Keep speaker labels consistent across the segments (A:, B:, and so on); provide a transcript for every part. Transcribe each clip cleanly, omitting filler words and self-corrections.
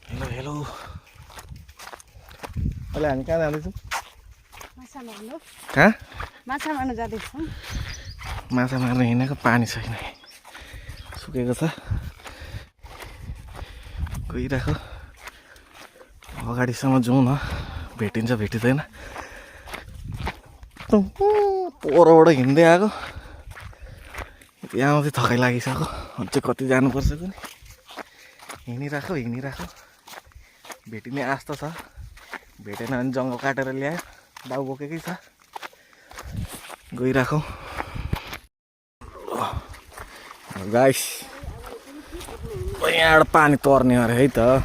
A: Hello hello अहिले हामी कहाँ जाँदैछौँ?
B: माछा मार्नु।
A: कहाँ?
B: माछा मार्नु जाँदैछौँ।
A: माछा मार्न हिँडेको पानी छैन, सुकेको छ। गइरहेको अगाडिसम्म जाउँ न, भेटिन्छ भेटिँदैन। परबाट हिँड्दै आएको, यहाँ चाहिँ थकाइ लागिसक्यो। अझै कति जानुपर्छ कुनि, हिँडिरहेको भेटिने आश त छ। भेटेन भने जङ्गल काटेर ल्यायो, दाउ बोकेकै छ। गइरहेको गाइस, यहाँबाट पानी तर्ने अरे है त।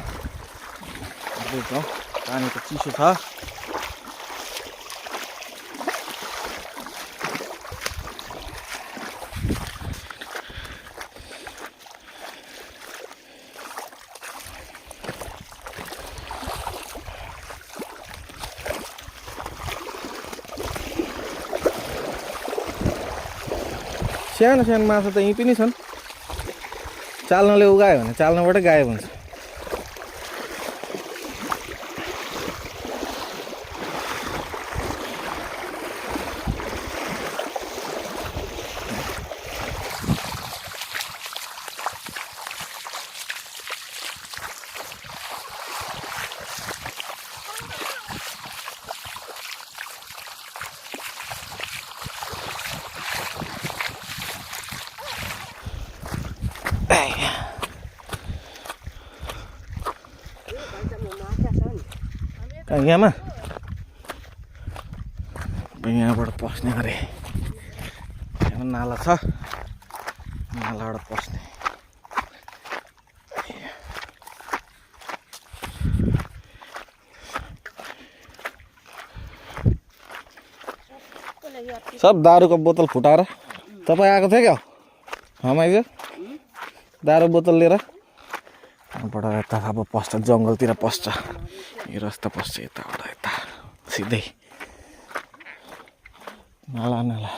A: पानी त चिसो छ। सानो सानो माछा त यहीँ पनि छन्। चाल्नले उगायो भने चाल्नबाटै गायब हुन्छ। यहाँमा यहाँबाट पस्ने अरे, यहाँ नाला छ, नालाबाट पस्ने। सब दारूको बोतल फुटाएर तपाईँ आएको थियो क्या हमाइज दारू बोतल लिएर। यहाँबाट यता अब पस्छ, जङ्गलतिर पस्छ। यो रास्ता पस्छ यताबाट यता सिधै नाला नाला।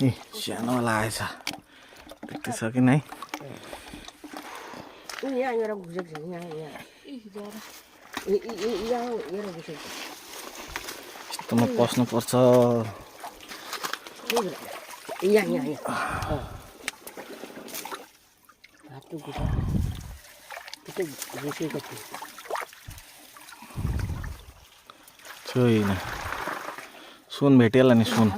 A: ए सानोवाला आएछ, देख्दैछ कि नै? यस्तोमा पस्नुपर्छ। छैन, सुन भेटिएला नि सुन।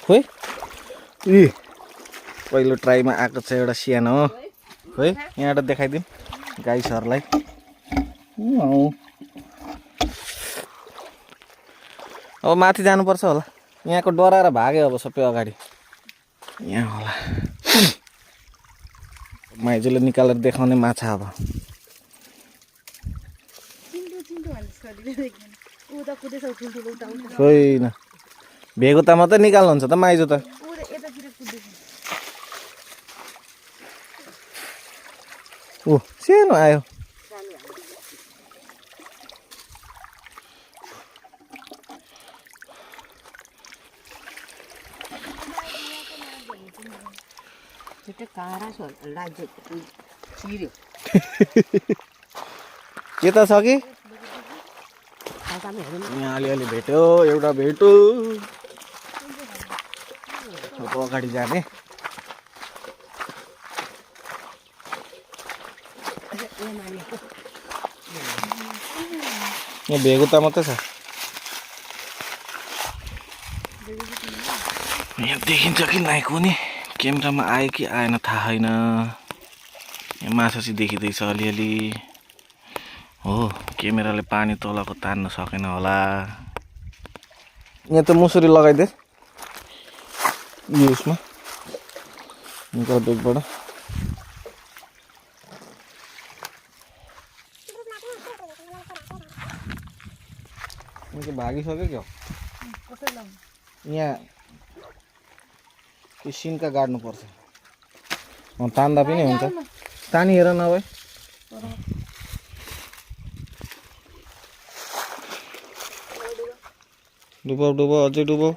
A: खोइ ए पहिलो ट्राईमा आएको छ एउटा सानो हो। खोइ यहाँबाट देखाइदिउँ गाइसहरूलाई। अब माथि जानुपर्छ होला, यहाँको डराएर भाग्यो अब सबै अगाडि। यहाँ होला माइजूले निकालेर देखाउने माछा। अब छैन, भेगो त मात्रै निकाल्नुहुन्छ त माइजू त। ऊ सानो आयो। के त छ कि यहाँ अलिअलि भेट्यो, एउटा भेट्यो। अब अगाडि जाने। यहाँ भेगो त मात्रै छ। यहाँ देखिन्छ कि नाइको नि, क्यामेरामा आयो कि आएन थाहा छैन। यहाँ माछा चाहिँ देखिँदैछ अलिअलि हो। क्यामेराले पानी तलको तान्न सकेन होला। यहाँ त मुसुरी लगाइदे यो उसमा निकाल बेगबाट। भागिसक्यो क्या यहाँ यो सिन्का गाड्नुपर्छ, तान्दा पनि हुन्छ। तानी हेर नभए डुबाउ डुबाउ अझै डुबाउ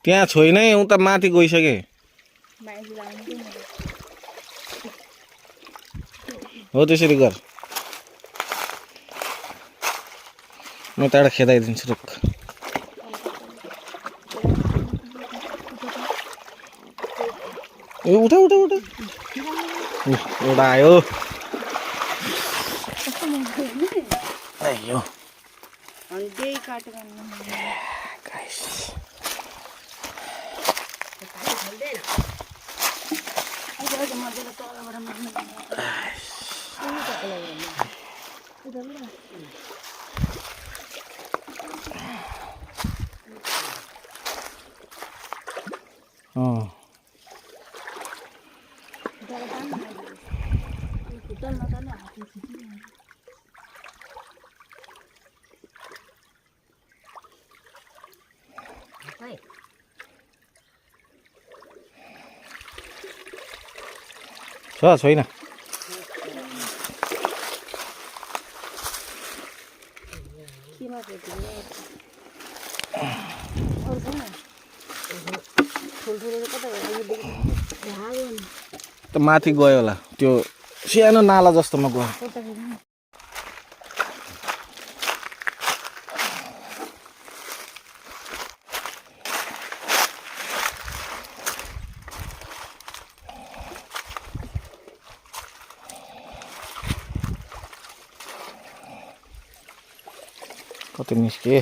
A: त्यहाँ छोइन है उता माथि गइसके हो त्यसरी गर म यताबाट खेदाइदिन्छु रुख ए उठा उठा उठा एउटा आयो आयो गाइस छैन त माथि गयो होला त्यो सानो नाला जस्तोमा गयो कति निस्के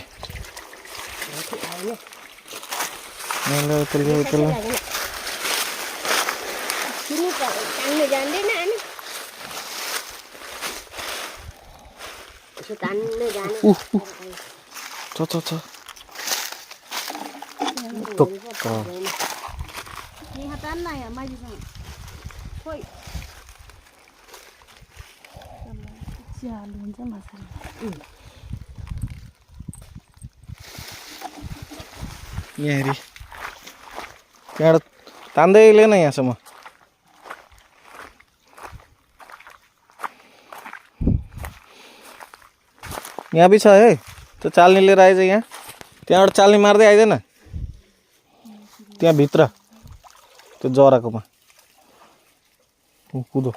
A: यहाँ हेरी त्यहाँबाट तान्दै लिएन यहाँसम्म यहाँ पनि छ है त्यो चाल्नी लिएर आइज यहाँ त्यहाँबाट चाल्नी मार्दै आइदैन त्यहाँ भित्र त्यो जराकोमा कुदो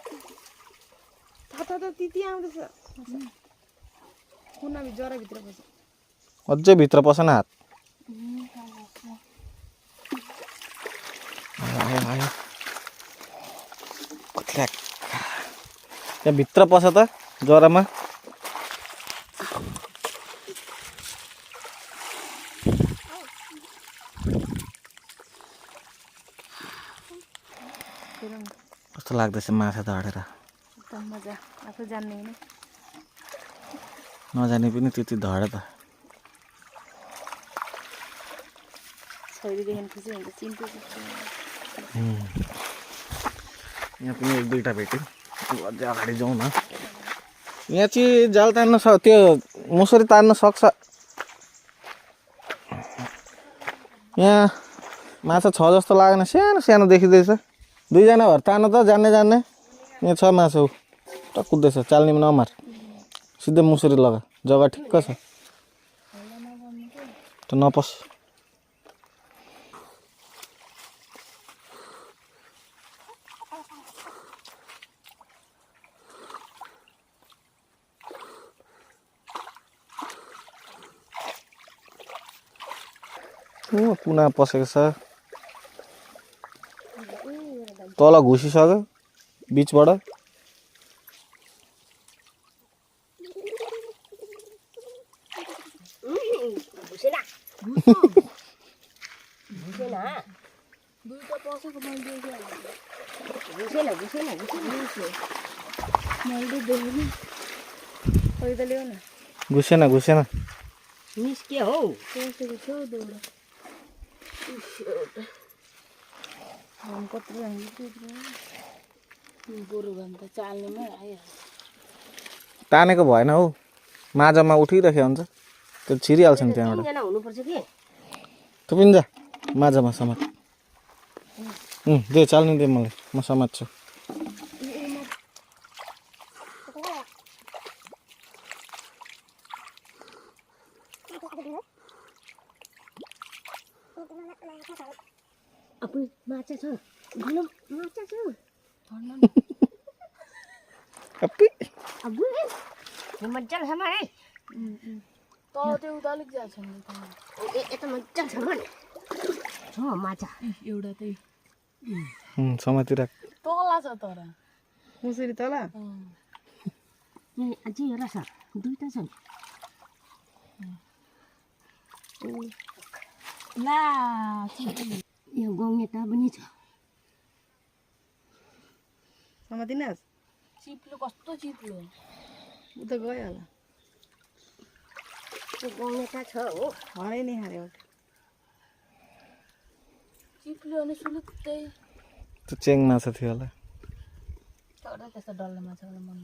A: अझै भित्र पसेन हात त्यहाँ भित्र पस त जरामा कस्तो लाग्दैछ माछा धडेर नजाने पनि त्यति धडे त यहाँ पनि एक दुईवटा भेट्यो अझै अगाडि जाउँ न यहाँ चाहिँ जाल तान्न त्यो मुसुरी तान्न सक्छ यहाँ माछा छ जस्तो लागेन सानो सानो देखिँदैछ दुईजना भएर तान्न त जान्ने यहाँ छ माछा त कुद्दैछ चाल्नीमा नमार सिधै मुसुरी लगा जग्गा ठिक्क छ त नपस कुना पसेको छ तल घुसिसक्यो बिचबाट घुसेन घुसेन
B: निस्के हौ
A: तानेको भएन हौ माझमा उठिरहेको हुन्छ त्यो छिरिहाल्छ नि त्यहाँबाट
B: तिनजना हुनुपर्छ कि
A: तँ पनि जा माझमा समात दे चाल्नु दे मलाई म समात्छु
B: आफू माछा छ भनौँ माछा छ
A: अप्पी
B: अब मजा छ है
C: त्यो उता अलिक जान्छ नि
B: यता मजा छ मन छ माछा
C: एउटा त्यही
A: समातिराख
C: तला छ तर
D: मुसुरी तला
B: अझै एउटा छ दुईटा छ
C: ला
B: यो गौनेटा पनि छ
D: समातिनास्
C: चिप्लो कस्तो चिप्लो
D: ऊ त गयो होला
B: गौनेटा छ हो
D: हराइ नै हाल्यो एउटा
C: चिप्लो अनि सुलुत्तै
A: त्यो चेङ माछा थियो होला
C: एउटा त्यस्तो डल्लो माछा मन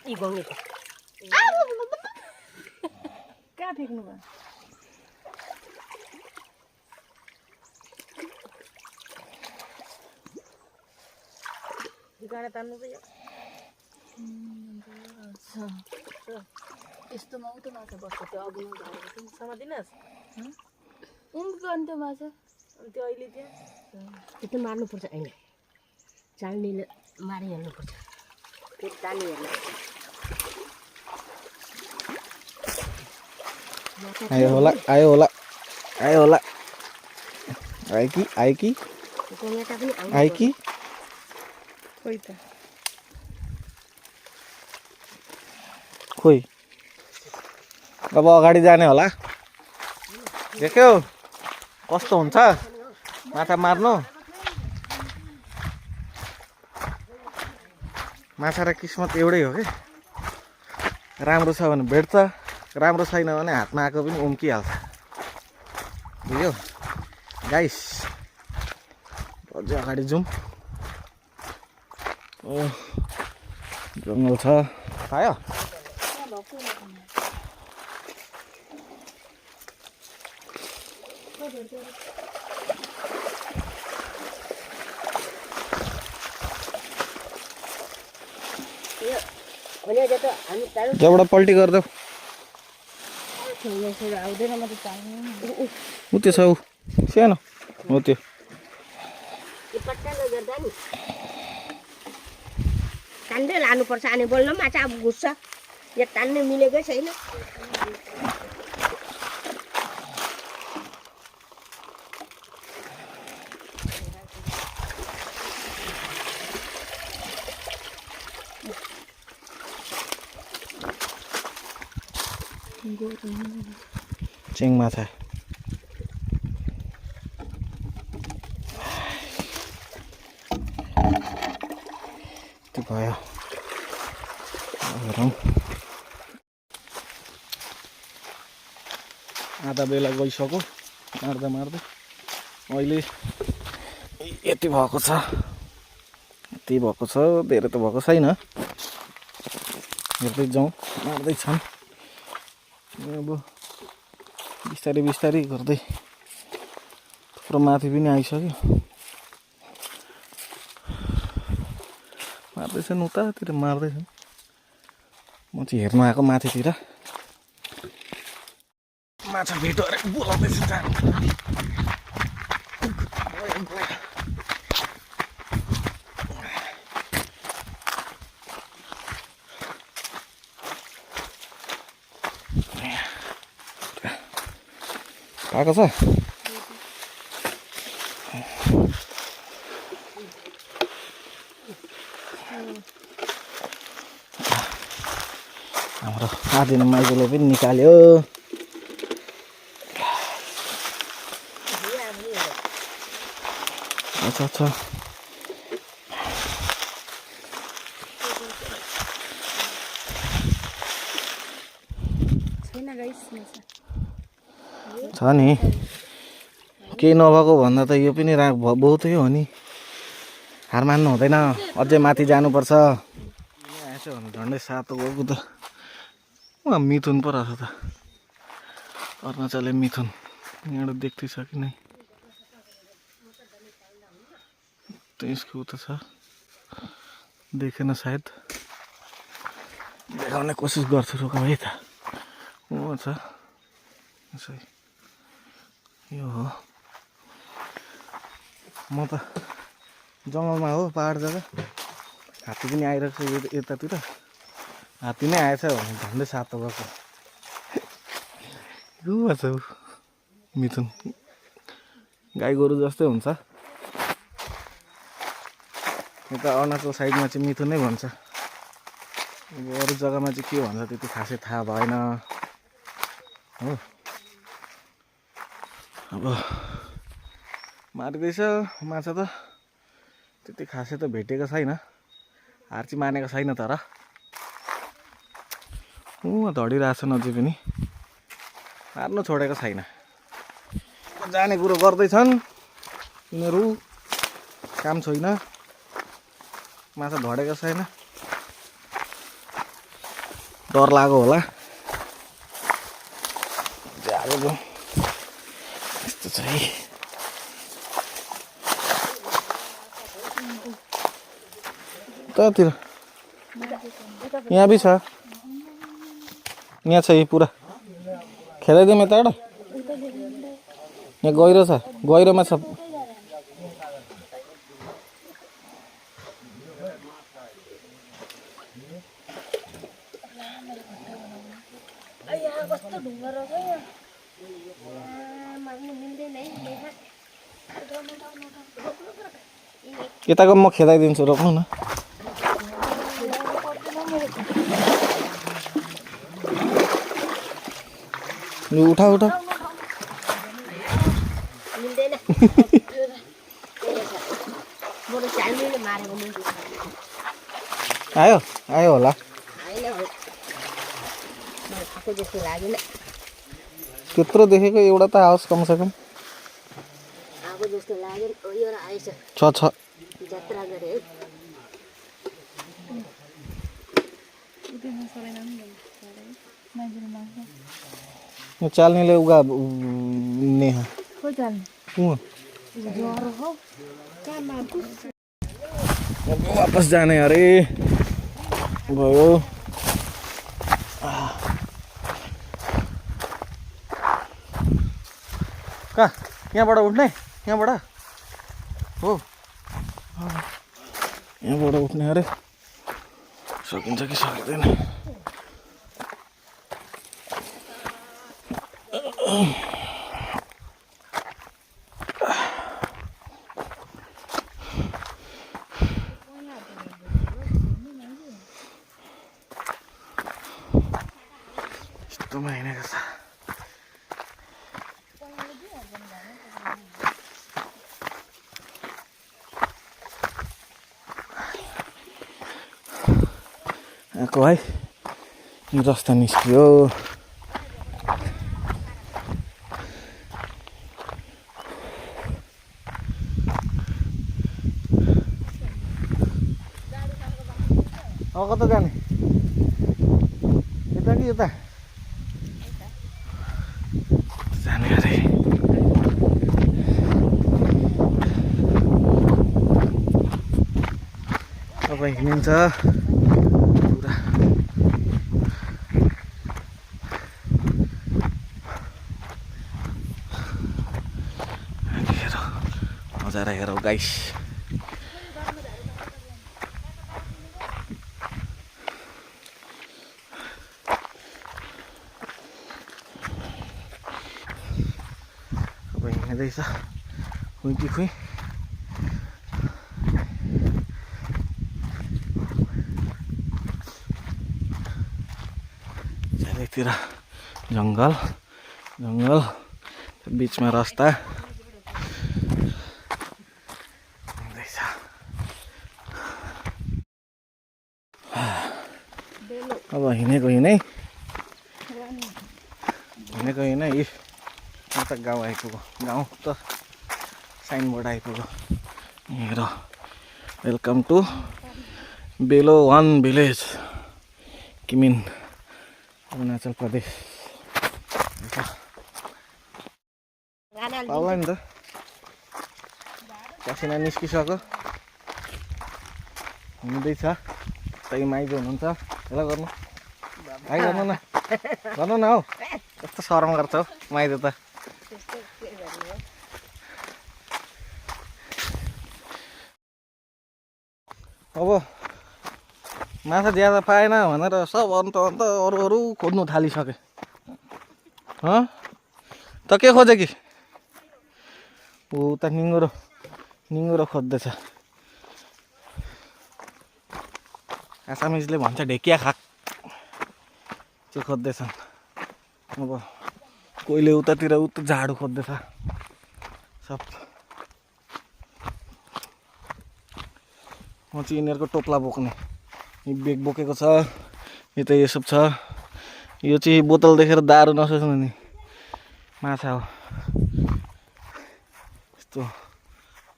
B: यी गौनेटा
D: कहाँ फ्याँक्नु भयो गाडा तान्नु पऱ्यो
C: यस्तोमा उ त माछा बस्छ त्यो अघि नै झरेको थियो
D: समातिनास्
C: उम्को अनि त्यो माछा
D: अनि त्यो अहिले त्यहाँ
B: त्यो त मार्नुपर्छ होइन चाल्नीले मारिहाल्नुपर्छ फेरि तानिहाल्नु
A: आयो होला आयो होला आयो होला आयो कि
B: गौनेटा पनि आउनु
A: आयो कि
D: खोइ त
A: खोइ अब अगाडि जाने होला देख्यौ कस्तो हुन्छ माछा मार्नु माछा र किस्मत एउटै हो कि राम्रो छ भने भेट्छ राम्रो छैन भने हातमा आएको पनि उम्किहाल्छ बुझ्यो गाइस अझै अगाडि जाउँ जङ्गल छ पायो
B: भने त हामी टाढो
A: त्यहाँबाट पल्टी गरिदेऊ
C: आउँदैन म त चाल्नु
A: ऊ त्यो छ ऊ सानो हो त्यो
B: यो पट्टा नगर्दा नि तान्दै लानुपर्छ अनि बोल्न माछा अब घुस्छ यो तान्ने मिलेकै छैन
A: चेङ माछा त्यो भयो हेरौँ आधा बेला गइसक्यो मार्दा मार्दै अहिले यति भएको छ धेरै त भएको छैन हेर्दै जाउँ मार्दैछन् अब बिस्तारै बिस्तारै गर्दै थुप्रो माथि पनि आइसक्यो मार्दैछन् उतातिर मार्दैछन् म चाहिँ हेर्नु आएको माथितिर माछा भेट्यो अरे बोलाउँदैछ जानु आएको छ हाम्रो आदिन माइजूले पनि निकाल्यो अच्छा अच्छा छ नि केही नभएको भन्दा त यो पनि बहुतै हो नि हार मान्नु हुँदैन अझै माथि जानुपर्छ चाहिँ भन्दा झन्डै 7 गएको त उहाँ मिथुन पो रहेछ त अरुणाचले मिथुन यहाँबाट देख्दैछ कि नै त्यसको उता छ देखेन सायद देखाउने कोसिस गर्छु रोक है त ऊ छ यसै यो हो म त जङ्गलमा हो पहाड जग्गा हात्ती पनि आइरहेको छ यतातिर हात्ती नै आएछ भने झन्डै 7 गएको ऊ छ मिथुन गाई गोरु जस्तै हुन्छ यता अरुणाचल साइडमा चाहिँ मिथुन नै भन्छ अब अरू जग्गामा चाहिँ के भन्छ त्यति खासै थाहा भएन हो अब मारिँदैछ माछा त त्यति खासै त भेटेको छैन हार चाहिँ मानेको छैन तर धडिरहेको छ अझै पनि मार्नु छोडेको छैन जाने कुरो गर्दैछन् यिनीहरू काम छैन माछा धडेको छैन डर लाग्यो होला जागेको यस्तो छ है कतातिर यहाँ भी छ यहाँ छ यी पुरा खेलाइदिउँ यताबाट यहाँ गहिरो छ गहिरोमा छ यताको म खेदाइदिन्छु रोक्नु न उठा उठा आयो आयो होला त्यत्रो देखेको एउटा त आओस् कमसेकम छ चाल्नेले उगा नेहा वापस जाने अरे भयो कहाँ यहाँबाट उठ्ने यहाँबाट हो यहाँबाट उठ्ने अरे सकिन्छ कि सकिँदैन यस्तोमा हिँडेको छ आएको है यो रस्ता निस्कियो कता जाने यता कि यता जाने अरे तपाईँ हिँड्नुहुन्छ पुरा हेरौँ नजारा हेरौँ गाइस हिँड्दैछ खुइ कि खुइ चारैतिर जङ्गल जङ्गल बिचमा रास्ता हुँदैछ अब हिँडेको हिँडै त गाउँ आइपुग्यो गाउँ त साइनबोर्ड आइपुग्यो हेर वेलकम टु बेलो 1 भिलेज किमिन अरुणाचल प्रदेश पाउला नि त पसिना निस्किसक्यो हुँदैछ तै माइज हुनुहुन्छ ल गर्नु भाइ गर्नु न हौ कस्तो शरम गर्छ हौ माइज त अब माछा ज्यादा पाएन भनेर सब अन्त अरू खोज्नु थालिसके त के खोजे कि ऊ त निङ्गुरो खोज्दैछ आसामिजले भन्छ ढेकिया खाक त्यो खोज्दैछन् अब कोहीले उतातिर झाडु खोज्दैछ सब म चाहिँ यिनीहरूको टोप्ला बोक्ने बेग बोकेको छ यता यो सब छ यो चाहिँ बोतल देखेर दारु नसोच्नु नि माछा हो यस्तो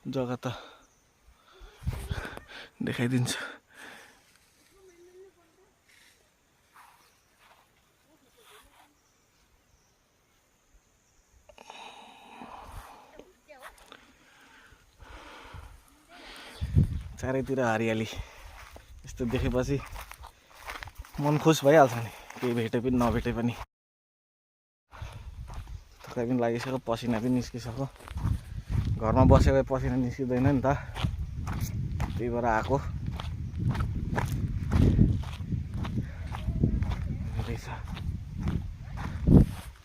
A: जग्गा त देखाइदिन्छु चारैतिर हरियाली यस्तो देखेपछि मन खुस भइहाल्छ नि केही भेटे पनि नभेटे पनि थकाइ पनि लागिसक्यो पसिना पनि निस्किसक्यो घरमा बसेको पसिना निस्किँदैन नि त त्यही भएर आएको रहेछ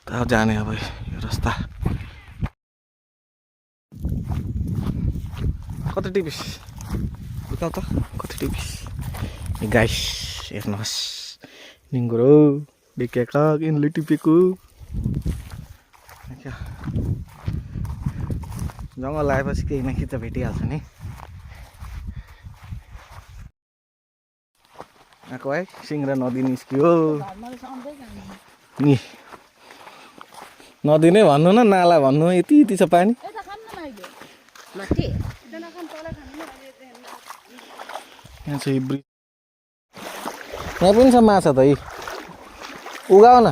A: त जाने अब यो रास्ता कति टिपिस देखाउ त कति टिपिस गाइस हेर्नुहोस् निङ्गुरो ढेकिया यिनले टिपेको क्या जङ्गल आएपछि केही न केही त भेटिहाल्छ नि आएको है सिङ्गरा नदी निस्कियो नि नदी नै भन्नु न नाला भन्नु यति छ पानी यहाँ छ ब्रिज यहाँ पनि छ माछा त उगाउ न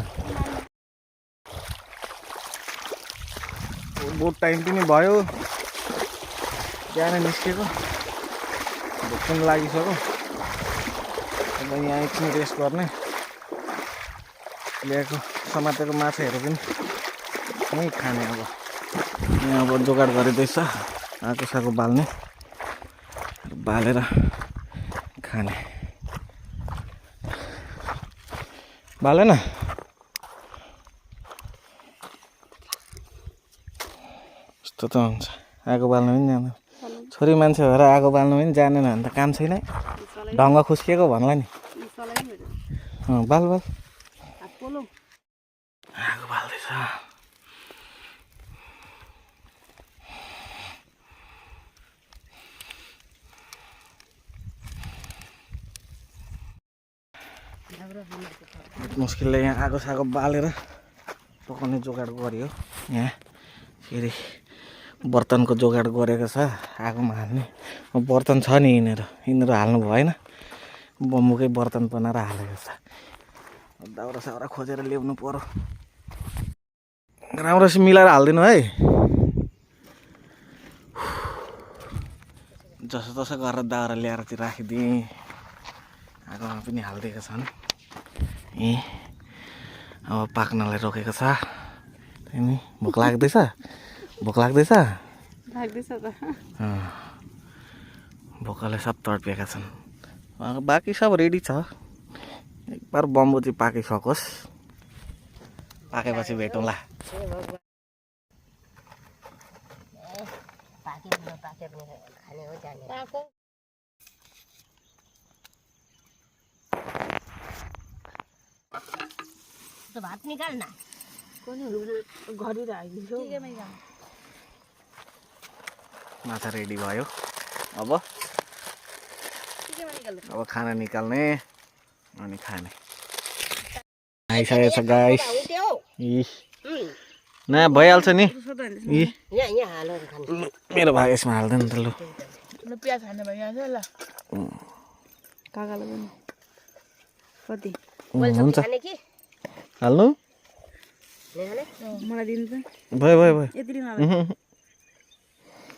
A: बोट टाइम पनि भयो बिहान निस्केको भोक पनि लागिसक्यो अब यहाँ एकछिन रेस्ट गर्ने ल्याएको समातेको माछाहरू पनि यहीँ खाने अब यहाँ अब जोगाड गरिँदैछ आगो सागो बाल्ने बालेर खाने बालेन यस्तो त हुन्छ आगो बाल्नु पनि जान्दैन छोरी मान्छे भएर आगो बाल्नु पनि जानेन भने त काम छैन ढङ्ग खुस्किएको भन्ला नि बाल आगो बाल्दैछ मुस्किलले यहाँ आगो सागो बालेर पकाउने जोगाड गर्यो यहाँ फेरि बर्तनको जोगाड गरेको छ आगोमा हाल्ने बर्तन छ नि यिनीहरू हाल्नु भएन बम्बुकै बर्तन बनाएर हालेको छ दाउरा साउरा खोजेर ल्याउनु पर्यो राम्रोसँग मिलाएर हालिदिनु है जसो तसो गरेर दाउरा ल्याएर चाहिँ राखिदिएँ आगोमा पनि हालिदिएका छन् अब पाक्नलाई रोकेको छ नि भोक लाग्दैछ
D: लाग्दैछ त
A: भोकले सब तडपिएका छन् बाँकी सब रेडी छ एकबार बम्बु चाहिँ पाकिसकोस् पाकेपछि भेटौँला
B: भात निकाल न
A: माछा रेडी भयो अब खाना निकाल्ने अनि खाने आइसकेको छ गाइस न भइहाल्छ नि मेरो भाग यसमा हाल्दैन त लु
C: प्याज खाने भइहाल्छ ल
D: काकालाई पनि कति
A: हुन्छ
B: खाने कि
A: हाल्नु
B: खाने
C: मलाई दिन्छ
A: भयो भयो भयो
C: यति दिन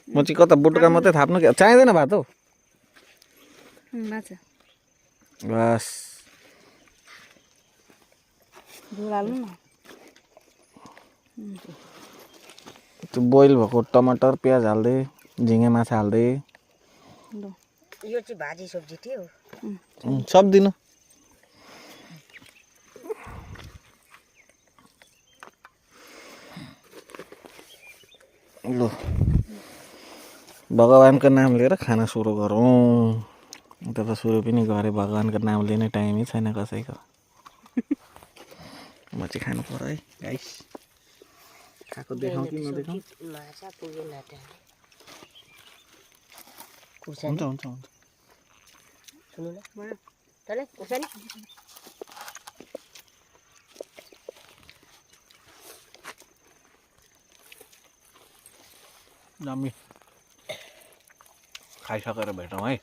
A: म चाहिँ कता बुटुका मात्रै थाप्नु क्या चाहिँदैन भात हौ
C: माछा
A: बस
C: झोल हाल्नु न
A: त्यो बोइल भएको टमाटर प्याज हाल्दै झिँगे माछा हाल्दै
B: यो चाहिँ भाजी सब्जी थियो
A: सब दिनु ल भगवानको नाम लिएर खाना सुरु गरौँ त सुरु पनि गरेँ भगवानको नाम लिने टाइमै छैन कसैको म चाहिँ खानु पर्यो है गाइस खाएको देखाउँ कि नदेखाउँ
B: माछा पुगेन
A: हुन्छ हुन्छ हुन्छ
B: सुन्नु न तँलाई खुर्सानी
A: दामी खाइसकेर भेटौँ है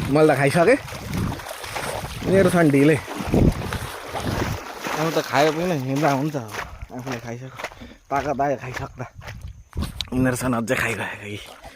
A: मैले त खाइसकेँ मेरो छन् ढिलै अब त खायो पनि हिँड्दा हुन्छ आफूले खाइसक्यो पाका दायो खाइसक्दा यिनीहरू छन् अझै खाइरहेको कि